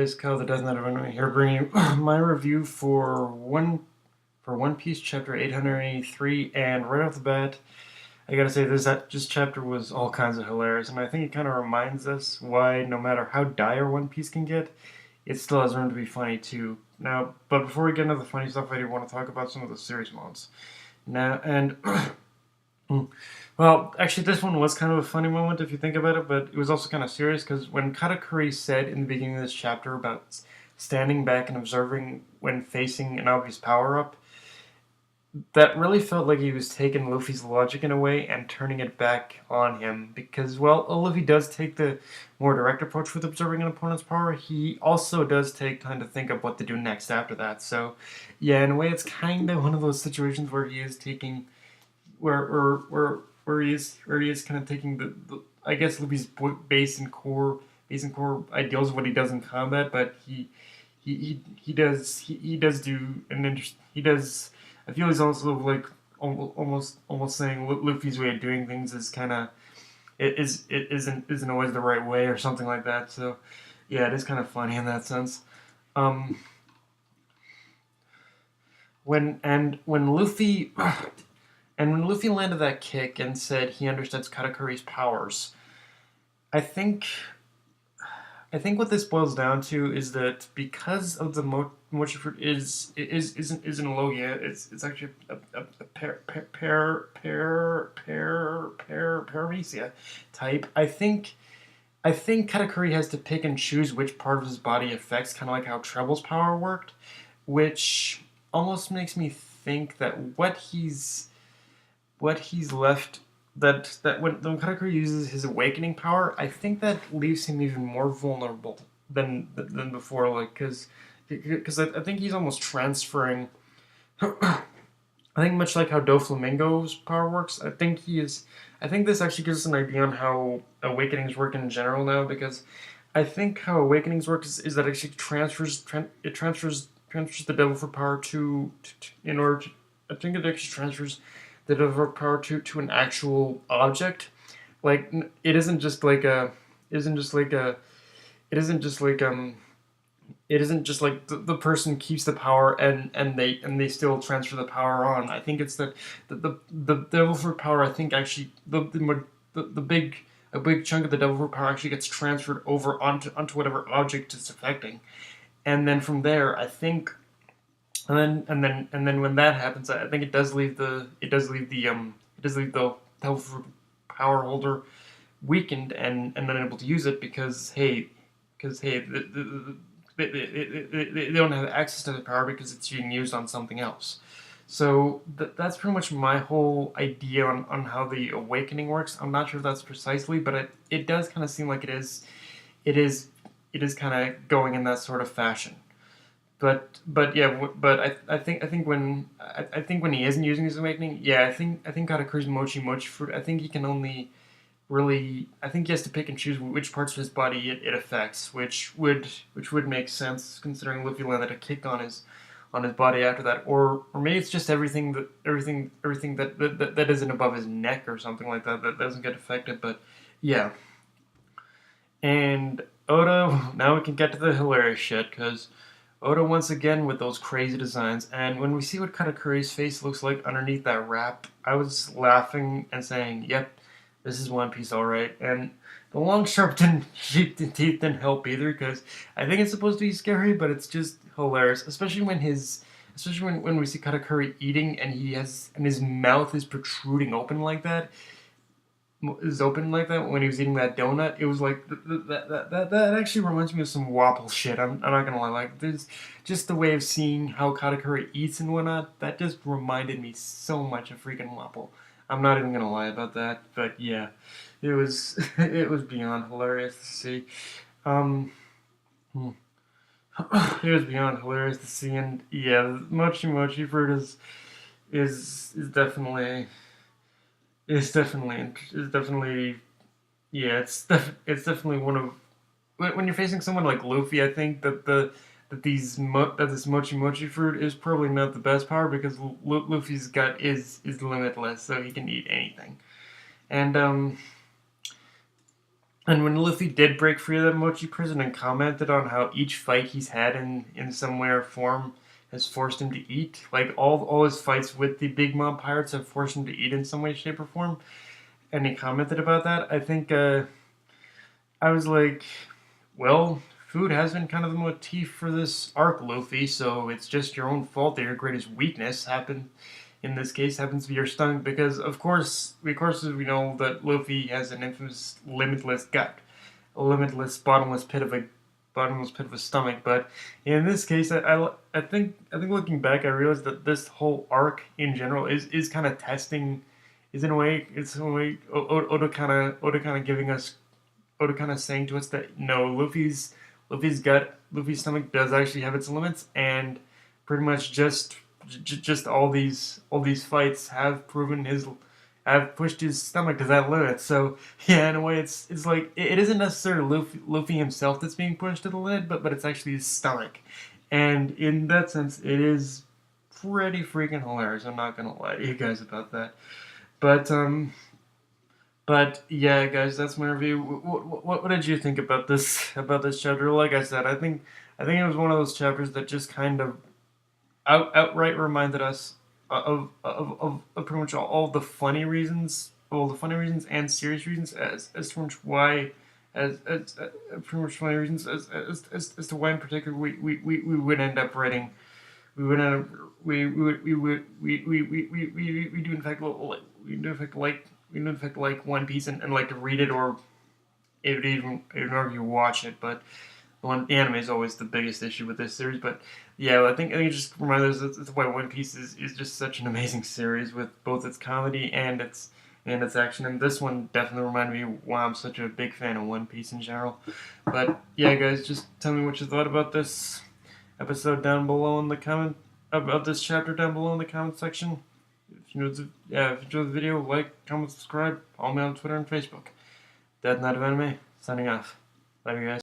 guys, Kyle the Death Knight of Anime here, bringing you my review for One Piece chapter 883. And right off the bat, I gotta say this chapter was all kinds of hilarious, and I think it kind of reminds us why no matter how dire One Piece can get, it still has room to be funny too. Now, but before we get into the funny stuff, I do want to talk about some of the serious moments. Now, and well, actually, this one was kind of a funny moment if you think about it, but it was also kind of serious because when Katakuri said in the beginning of this chapter about standing back and observing when facing an obvious power up, that really felt like he was taking Luffy's logic in a way and turning it back on him. Because, well, Luffy does take the more direct approach with observing an opponent's power, he also does take time to think of what to do next after that. So, yeah, in a way, it's kind of one of those situations where he is taking where he is kind of taking the I guess Luffy's base and core ideals of what he does in combat, but he does do an interest he does. I feel he's also like almost saying Luffy's way of doing things is kind of it isn't always the right way or something like that. So yeah, it is kind of funny in that sense. Um, when Luffy and when Luffy landed that kick and said he understands Katakuri's powers, I think I think what this boils down to is that because of the mochi fruit isn't a logia, it's actually a paramecia type. I think Katakuri has to pick and choose which part of his body affects, kind of like how Treble's power worked, which almost makes me think that what he's left that when Katakuri uses his awakening power, I think that leaves him even more vulnerable than before. Like, because I think he's almost transferring. I think much like how Doflamingo's power works. I think this actually gives us an idea on how awakenings work in general now. Because I think how awakenings work is that it actually transfers the devil for power to in order to. I think it actually transfers the divert power to an actual object. Like it isn't just like a it isn't just like a it isn't just like it isn't just like the person keeps the power and they still transfer the power on. I think it's that the devil fruit power. I think actually the big a big chunk of the devil fruit power actually gets transferred over onto whatever object it's affecting, and then from there I think and then when that happens, I think it does leave the health power holder weakened and unable to use it because hey they don't have access to the power because it's being used on something else. So that's pretty much my whole idea on how the awakening works. I'm not sure if that's precisely, but it does kind of seem like it is it is kind of going in that sort of fashion. But yeah, but I think when he isn't using his awakening, yeah, I think Katakuri's mochi fruit. I think he can only really. I think he has to pick and choose which parts of his body it affects, which would make sense considering Luffy landed a kick on his body after that, or maybe it's just everything that isn't above his neck or something like that that doesn't get affected. But yeah, and Oda. Now we can get to the hilarious shit because. Oda once again with those crazy designs, and when we see what Katakuri's face looks like underneath that wrap, I was laughing and saying, "Yep, this is One Piece, all right." And the long, sharp teeth didn't help either, because I think it's supposed to be scary, but it's just hilarious, especially when we see Katakuri eating and his mouth is protruding open like that when he was eating that donut. It was like that actually reminds me of some Wapple shit. I'm not gonna lie. Like there's just the way of seeing how Katakuri eats and whatnot. That just reminded me so much of freaking Wapple. I'm not even gonna lie about that. But yeah, it was it was beyond hilarious to see. Um, hmm. It was beyond hilarious to see, and yeah, mochi fruit is definitely. It's definitely yeah. It's definitely one of when you're facing someone like Luffy. I think that this mochi fruit is probably not the best power because Luffy's gut is limitless, so he can eat anything. And And when Luffy did break free of that Mochi prison and commented on how each fight he's had in some way or form has forced him to eat, like all his fights with the Big Mom pirates have forced him to eat in some way, shape, or form, and he commented about that, I think I was like, well, food has been kind of the motif for this arc, Luffy, so it's just your own fault that your greatest weakness happened in this case happens to be your stomach, because of course we know that Luffy has an infamous limitless gut, a limitless bottomless pit of a stomach. But in this case, I think looking back, I realized that this whole arc in general is kind of testing, is in a way, it's in a way Oda kind of giving us, Oda kind of saying to us that no, Luffy's stomach does actually have its limits, and pretty much just all these fights have pushed his stomach to that limit. So yeah, in a way, it's like it isn't necessarily Luffy himself that's being pushed to the limit, but it's actually his stomach, and in that sense, it is pretty freaking hilarious. I'm not gonna lie to you guys about that, but but yeah, guys, that's my review. What did you think about this chapter? Like I said, I think it was one of those chapters that just kind of outright reminded us of pretty much all the funny reasons, all the funny reasons and serious reasons as to much why pretty much funny reasons as to why in particular we would end up writing, we would end up we do in fact like we do in fact like One Piece and like to read it, or even if you watch it. But the anime is always the biggest issue with this series. But yeah, I think it just reminds us that's why One Piece is just such an amazing series with both its comedy and its action. And this one definitely reminded me why I'm such a big fan of One Piece in general. But yeah, guys, just tell me what you thought about this episode down below in the comment, about this chapter down below in the comment section. If you enjoyed the video, like, comment, subscribe. Follow me on Twitter and Facebook. Death Night of Anime, signing off. Love you guys.